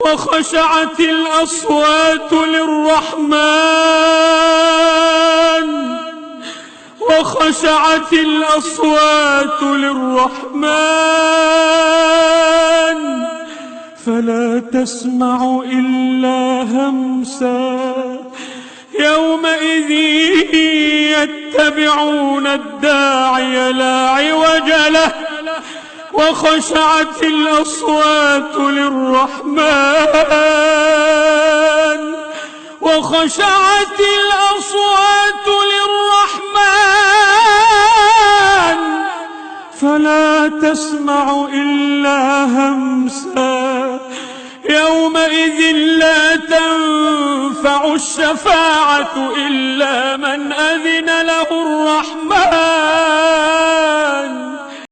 وخشعت الأصوات للرحمن، وخشعت الأصوات للرحمن، فلا تسمع إلا همسا. يومئذ يتبعون الداعي لا عوج له، وخشعت الأصوات للرحمن، وخشعت الأصوات للرحمن، فلا تسمع إلا همسا. يومئذ لا تنفع الشفاعة إلا من أذن له الرحمن.